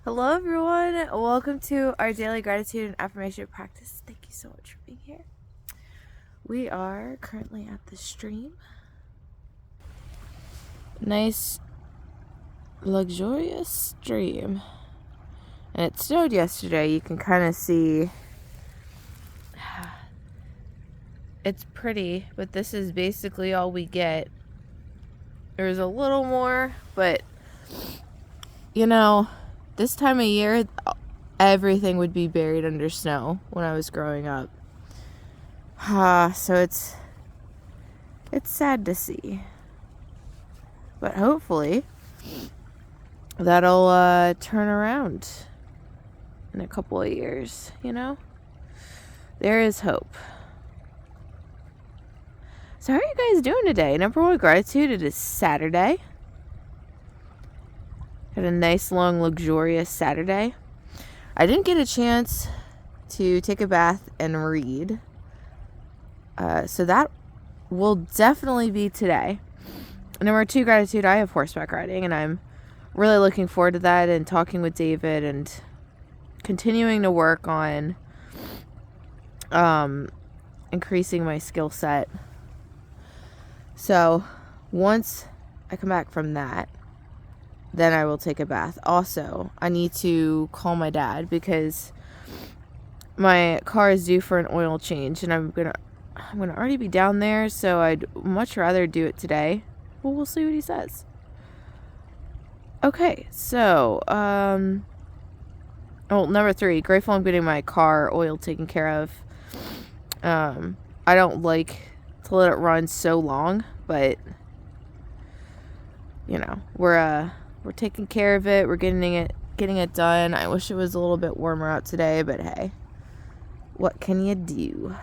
Hello, everyone. Welcome to our daily gratitude and affirmation practice. Thank you so much for being here. We are currently at the stream. Nice, luxurious stream. And it snowed yesterday. You can kind of see. It's pretty, but this is basically all we get. There's a little more, but this time of year, everything would be buried under snow when I was growing up. So it's sad to see. But hopefully that'll turn around in a couple of years, There is hope. So how are you guys doing today? Number one, gratitude. It is Saturday. Had a nice, long, luxurious Saturday. I didn't get a chance to take a bath and read. So that will definitely be today. Number two, gratitude. I have horseback riding, and I'm really looking forward to that and talking with David and continuing to work on increasing my skill set. So once I come back from that, then I will take a bath. Also, I need to call my dad because my car is due for an oil change, and I'm gonna already be down there, so I'd much rather do it today. Well, we'll see what he says. Okay, so number three, grateful I'm getting my car oil taken care of. I don't like to let it run so long, but we're taking care of it. We're getting it done. I wish it was a little bit warmer out today, but hey, what can you do?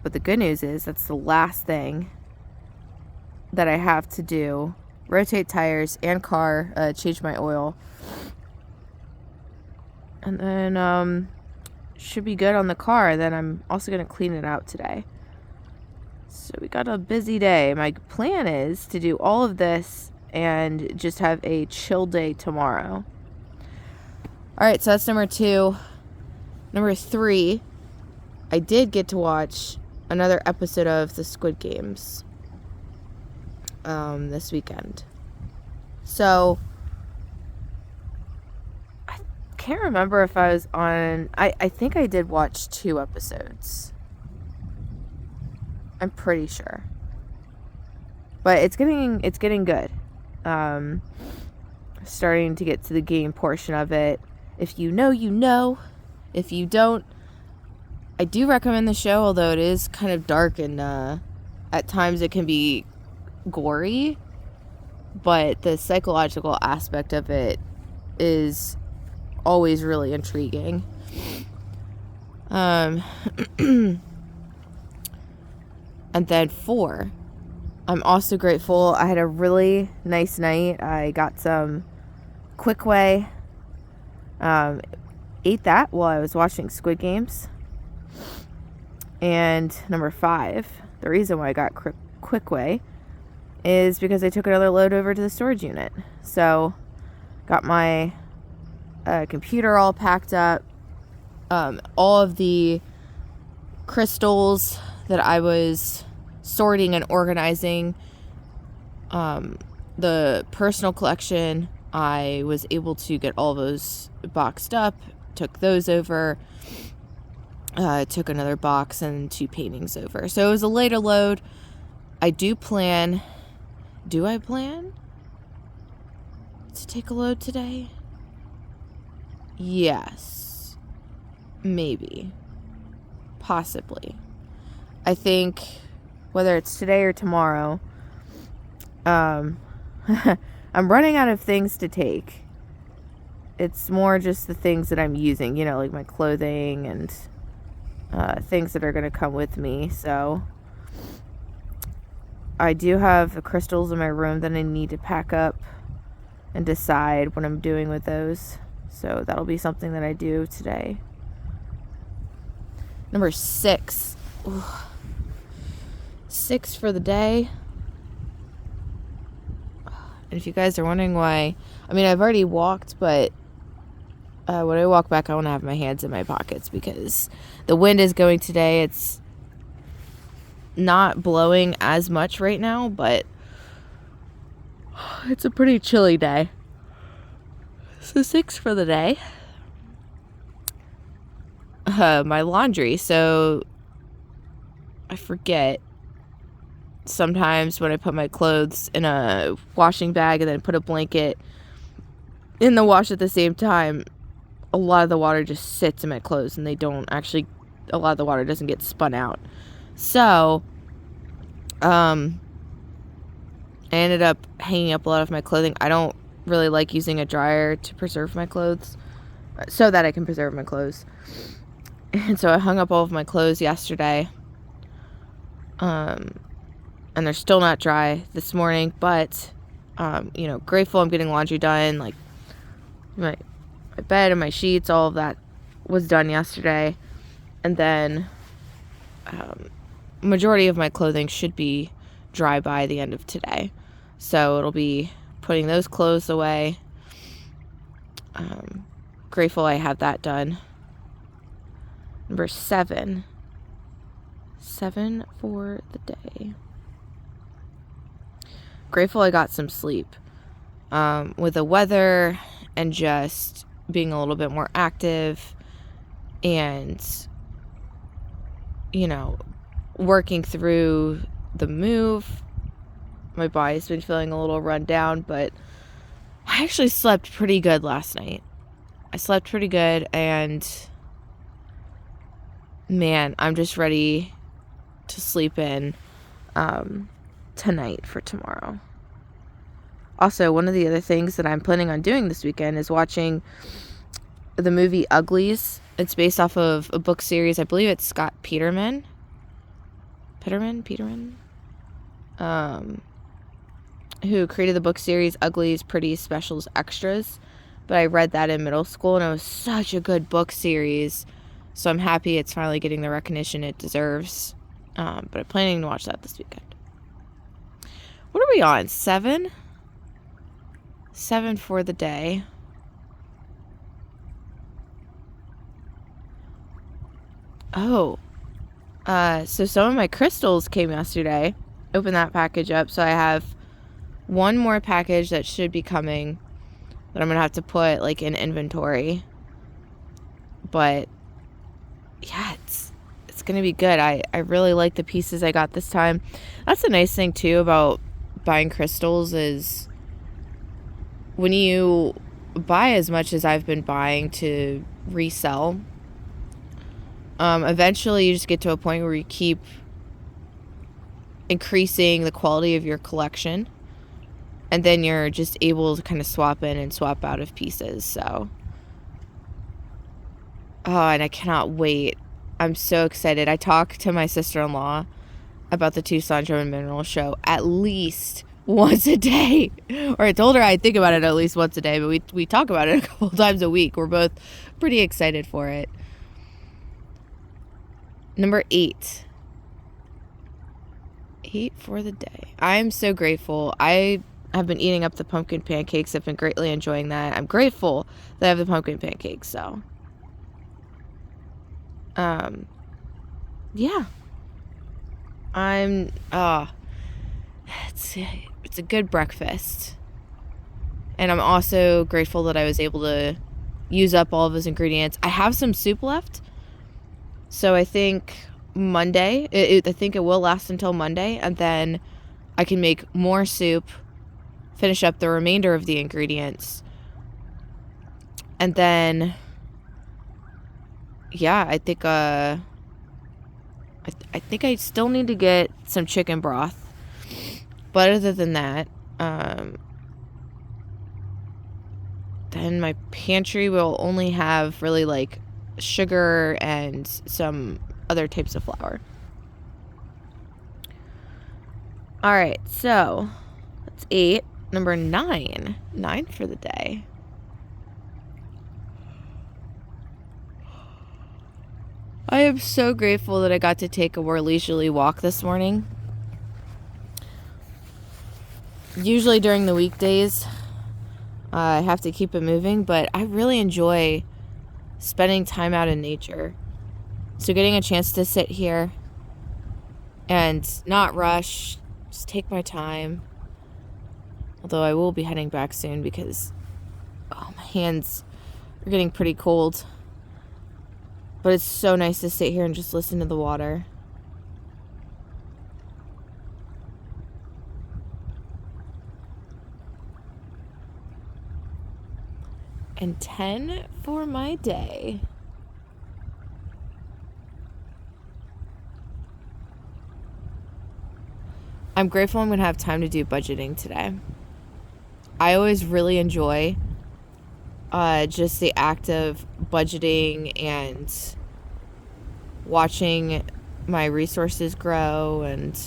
But the good news is that's the last thing that I have to do. Rotate tires and car, change my oil. And then should be good on the car. Then I'm also going to clean it out today. So we got a busy day. My plan is to do all of this and just have a chill day tomorrow. All right, so that's number two. Number three, I did get to watch another episode of the Squid Games this weekend. So I can't remember if I was on. I think I did watch 2 episodes. I'm pretty sure, but it's getting good. Starting to get to the game portion of it. If you know, you know. If you don't, I do recommend the show, although it is kind of dark and at times it can be gory, but the psychological aspect of it is always really intriguing. And then 4, I'm also grateful. I had a really nice night. I got some Quick Way. Ate that while I was watching Squid Games. And number 5, the reason why I got Quick Way is because I took another load over to the storage unit. So got my computer all packed up. All of the crystals that I was sorting and organizing, the personal collection, I was able to get all those boxed up, took those over, took another box and 2 paintings over. So it was a later load. Do I plan to take a load today? Yes. Maybe. Possibly. I think whether it's today or tomorrow, I'm running out of things to take. It's more just the things that I'm using, like my clothing and things that are going to come with me. So I do have the crystals in my room that I need to pack up and decide what I'm doing with those. So that'll be something that I do today. Number 6. Ooh. 6 for the day. And if you guys are wondering why, I mean, I've already walked, but when I walk back, I want to have my hands in my pockets because the wind is going today. It's not blowing as much right now, but it's a pretty chilly day. So 6 for the day. My laundry. So I forget sometimes when I put my clothes in a washing bag and then put a blanket in the wash at the same time, a lot of the water just sits in my clothes and a lot of the water doesn't get spun out. So, I ended up hanging up a lot of my clothing. I don't really like using a dryer to preserve my clothes, so that I can preserve my clothes. And so I hung up all of my clothes yesterday. And they're still not dry this morning, but, grateful I'm getting laundry done. Like, my bed and my sheets, all of that was done yesterday. And then, majority of my clothing should be dry by the end of today. So it'll be putting those clothes away. Grateful I have that done. Number 7. 7 for the day. Grateful I got some sleep. With the weather and just being a little bit more active and, working through the move, my body's been feeling a little run down, but I actually slept pretty good last night. I slept pretty good, and man, I'm just ready to sleep in tonight for tomorrow. Also, one of the other things that I'm planning on doing this weekend is watching the movie Uglies. It's based off of a book series. I believe it's Scott Peterman. Who created the book series Uglies, Pretties, Specials, Extras. But I read that in middle school, and it was such a good book series. So I'm happy it's finally getting the recognition it deserves. But I'm planning to watch that this weekend. What are we on? 7? 7 for the day. Oh. So some of my crystals came yesterday. Opened that package up. So I have one more package that should be coming that I'm going to have to put in inventory. But yeah, it's going to be good. I really like the pieces I got this time. That's the nice thing too about buying crystals is when you buy as much as I've been buying to resell, eventually you just get to a point where you keep increasing the quality of your collection, and then you're just able to kind of swap in and swap out of pieces. So, and I cannot wait. I'm so excited. I talk to my sister-in-law about the Tucson Gem and Mineral Show at least once a day. Or I told her I'd think about it at least once a day, but we talk about it a couple times a week. We're both pretty excited for it. Number 8. 8 for the day. I'm so grateful. I have been eating up the pumpkin pancakes. I've been greatly enjoying that. I'm grateful that I have the pumpkin pancakes, so. Yeah. It's a good breakfast. And I'm also grateful that I was able to use up all of those ingredients. I have some soup left. So I think Monday, I think it will last until Monday, and then I can make more soup, finish up the remainder of the ingredients, and then, yeah, I think I still need to get some chicken broth, but other than that, then my pantry will only have really sugar and some other types of flour. All right, so that's 8. Number 9. 9 for the day. I am so grateful that I got to take a more leisurely walk this morning. Usually during the weekdays, I have to keep it moving, but I really enjoy spending time out in nature. So getting a chance to sit here and not rush, just take my time. Although I will be heading back soon because my hands are getting pretty cold. But it's so nice to sit here and just listen to the water. And 10 for my day. I'm grateful I'm going to have time to do budgeting today. I always really enjoy just the act of budgeting and watching my resources grow, and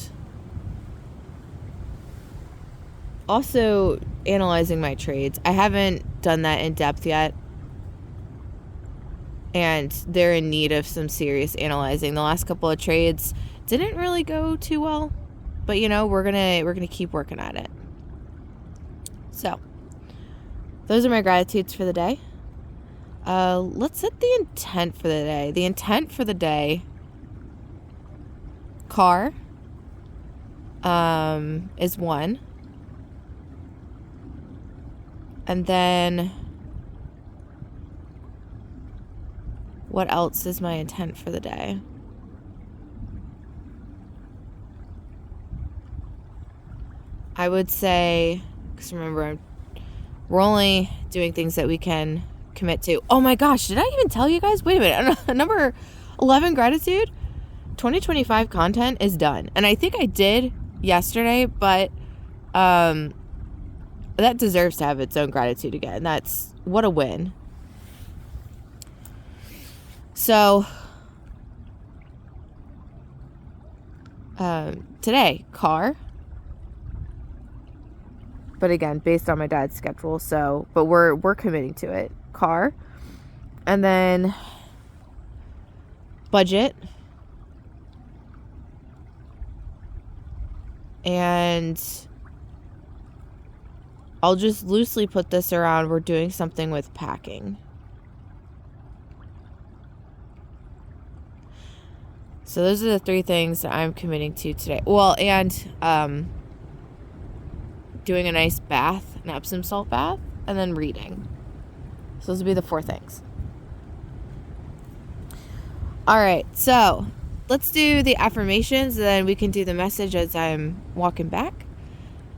also analyzing my trades. I haven't done that in depth yet, and they're in need of some serious analyzing. The last couple of trades didn't really go too well, but we're gonna keep working at it. So those are my gratitudes for the day. Let's set the intent for the day. The intent for the day, car, is 1. And then what else is my intent for the day? I would say, because remember, we're only doing things that we can commit to. Oh my gosh, did I even tell you guys? Wait a minute. Number 11 gratitude, 2025 content is done. And I think I did yesterday, but that deserves to have its own gratitude again. That's what a win. So today, car. But again, based on my dad's schedule, but we're committing to it. Car. And then budget. And I'll just loosely put this around, we're doing something with packing. So those are the 3 things that I'm committing to today. Well, and doing a nice bath, an Epsom salt bath, and then reading. So those would be the 4 things. All right, so let's do the affirmations, and then we can do the message as I'm walking back.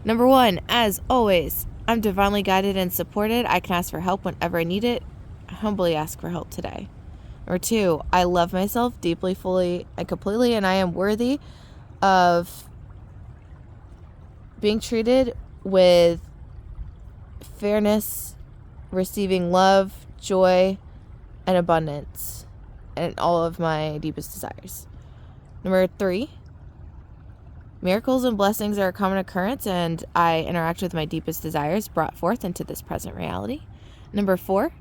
Number 1, as always, I'm divinely guided and supported. I can ask for help whenever I need it. I humbly ask for help today. Number 2, I love myself deeply, fully, and completely, and I am worthy of being treated with fairness, receiving love, joy, and abundance, and all of my deepest desires. Number 3, miracles and blessings are a common occurrence, and I interact with my deepest desires brought forth into this present reality. Number 4,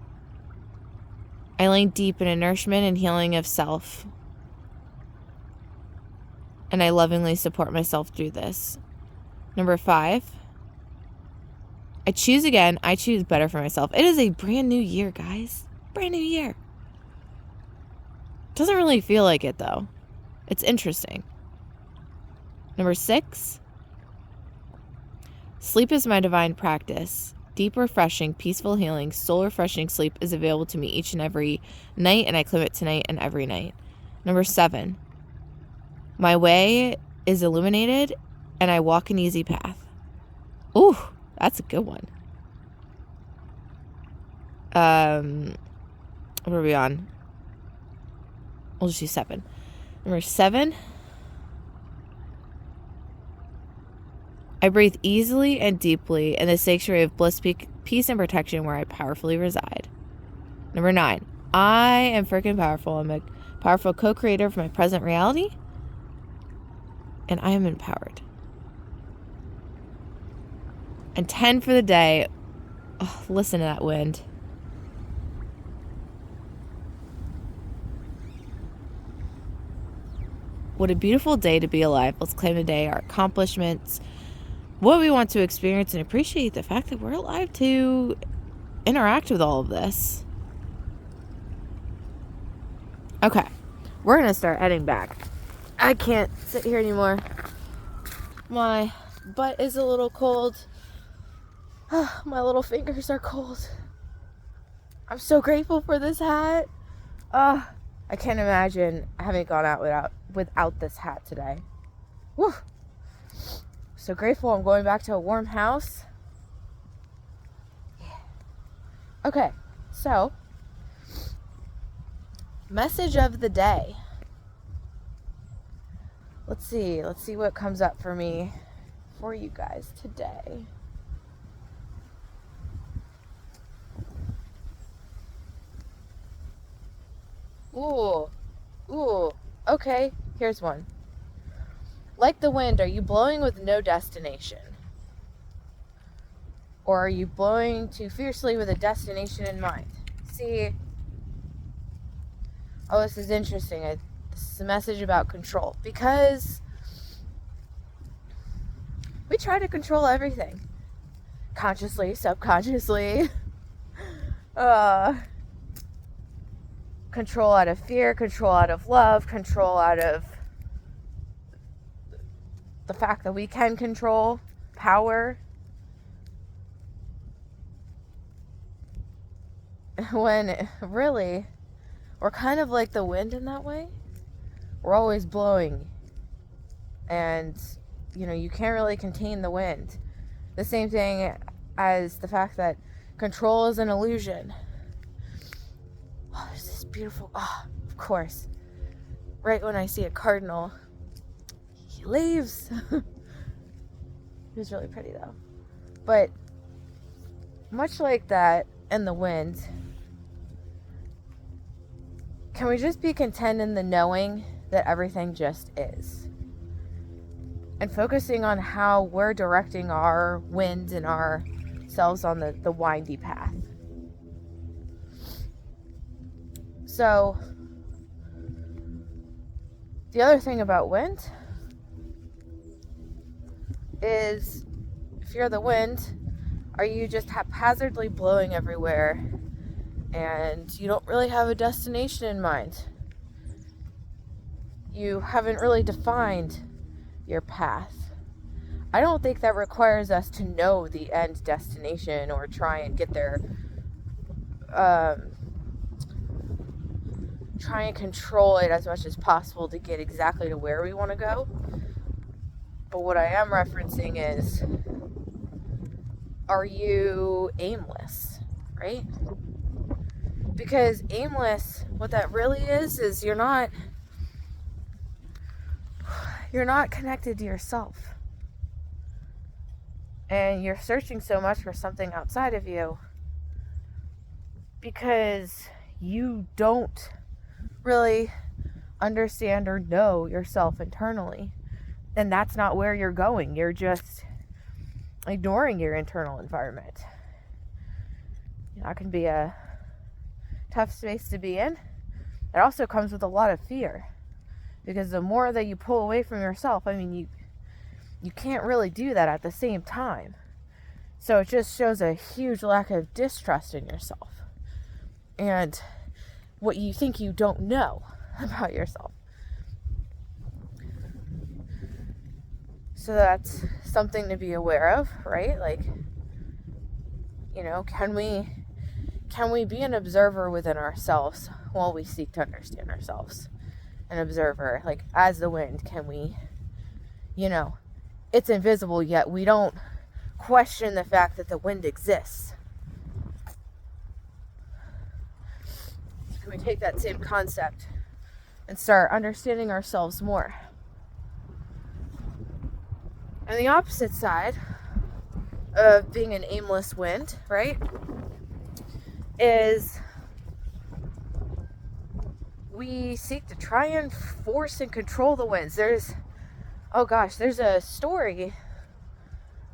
I lean deep in a nourishment and healing of self, and I lovingly support myself through this. Number 5, I choose again. I choose better for myself. It is a brand new year, guys. Brand new year. Doesn't really feel like it, though. It's interesting. Number 6, sleep is my divine practice. Deep, refreshing, peaceful healing, soul-refreshing sleep is available to me each and every night, and I claim it tonight and every night. Number 7, my way is illuminated, and I walk an easy path. Ooh, that's a good one. What are we on? We'll just do 7. Number 7, I breathe easily and deeply in the sanctuary of bliss, peace, and protection where I powerfully reside. Number 9, I am freaking powerful. I'm a powerful co-creator of my present reality, and I am empowered. And 10 for the day. Oh, listen to that wind. What a beautiful day to be alive. Let's claim today our accomplishments, what we want to experience and appreciate the fact that we're alive to interact with all of this. Okay, we're going to start heading back. I can't sit here anymore. My butt is a little cold. My little fingers are cold. I'm so grateful for this hat. I can't imagine having gone out without this hat today. Whew. So grateful I'm going back to a warm house. Yeah. Okay, so message of the day. Let's see what comes up for me for you guys today. Ooh, okay, here's one. Like the wind, are you blowing with no destination? Or are you blowing too fiercely with a destination in mind? See, this is interesting. This is a message about control. Because we try to control everything. Consciously, subconsciously. Control out of fear, control out of love, control out of the fact that we can control power. When really, we're kind of like the wind in that way. We're always blowing. And, you can't really contain the wind. The same thing as the fact that control is an illusion. Oh, there's this beautiful, of course. Right when I see a cardinal, he leaves. He was really pretty though. But much like that and the wind, can we just be content in the knowing that everything just is? And focusing on how we're directing our wind and ourselves on the windy path. So, the other thing about wind is, if you're the wind, are you just haphazardly blowing everywhere and you don't really have a destination in mind? You haven't really defined your path. I don't think that requires us to know the end destination or try and get there. Try and control it as much as possible to get exactly to where we want to go. But what I am referencing is, are you aimless, right? Because aimless, what that really is you're not connected to yourself. And you're searching so much for something outside of you because you don't really understand or know yourself internally. And that's not where you're going. You're just ignoring your internal environment. That can be a tough space to be in. It also comes with a lot of fear. Because the more that you pull away from yourself, you can't really do that at the same time. So it just shows a huge lack of distrust in yourself. And what you think you don't know about yourself. So that's something to be aware of, right? Like, can we be an observer within ourselves while we seek to understand ourselves? An observer, like as the wind, can we, it's invisible yet we don't question the fact that the wind exists. Can we take that same concept and start understanding ourselves more? And the opposite side of being an aimless wind, right, is we seek to try and force and control the winds. There's a story.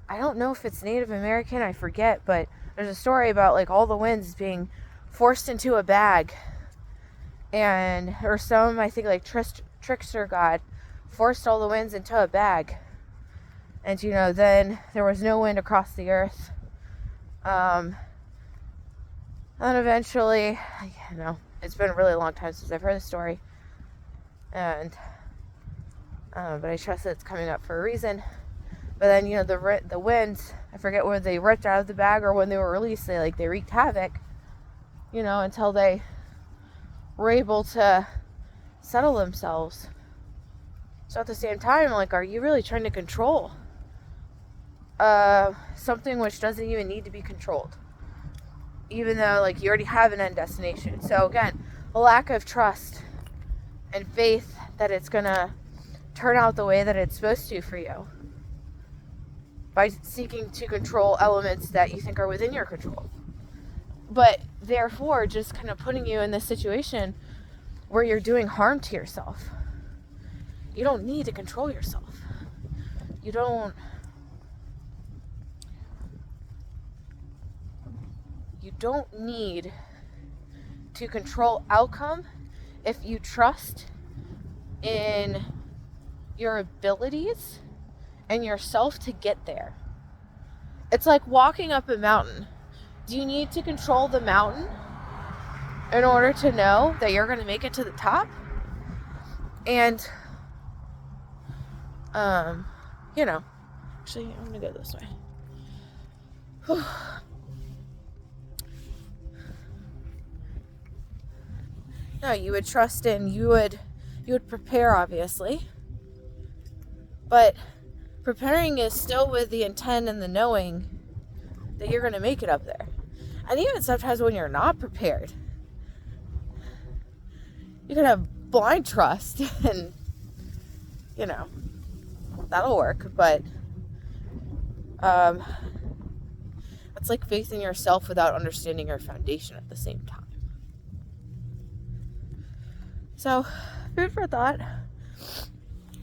I don't know if it's Native American, I forget, but there's a story about like all the winds being forced into a bag. Or some, I think like trickster god forced all the winds into a bag. And, then there was no wind across the earth. And eventually, it's been a really long time since I've heard the story. And, but I trust that it's coming up for a reason. But then, the winds, I forget whether they ripped out of the bag or when they were released, they wreaked havoc, until they were able to settle themselves. So at the same time, are you really trying to control something which doesn't even need to be controlled? Even though, you already have an end destination. So again, a lack of trust and faith that it's gonna turn out the way that it's supposed to for you, by seeking to control elements that you think are within your control. But therefore, just kind of putting you in this situation where you're doing harm to yourself. You don't need to control yourself. You don't need to control outcome if you trust in your abilities and yourself to get there. It's like walking up a mountain. Do you need to control the mountain in order to know that you're going to make it to the top? And, actually, I'm going to go this way. Whew. No, you would trust in, you would prepare, obviously. But preparing is still with the intent and the knowing that you're going to make it up there. And even sometimes when you're not prepared, you can have blind trust and, that'll work. But it's like faith in yourself without understanding your foundation at the same time. So, food for thought.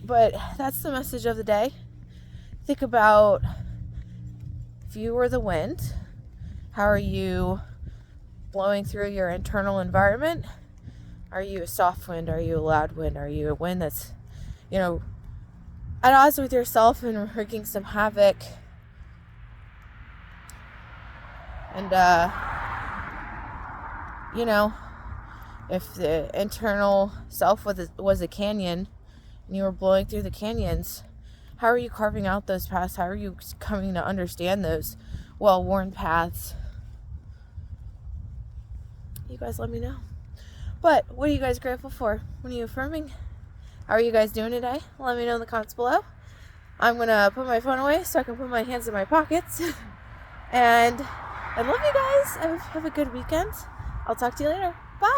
But that's the message of the day. Think about, if you were the wind, how are you blowing through your internal environment? Are you a soft wind? Are you a loud wind? Are you a wind that's, at odds with yourself and wreaking some havoc? And, if the internal self was a canyon and you were blowing through the canyons, how are you carving out those paths? How are you coming to understand those well-worn paths? You guys let me know. But what are you guys grateful for? What are you affirming? How are you guys doing today? Let me know in the comments below. I'm going to put my phone away so I can put my hands in my pockets. And I love you guys. Have a good weekend. I'll talk to you later. Bye.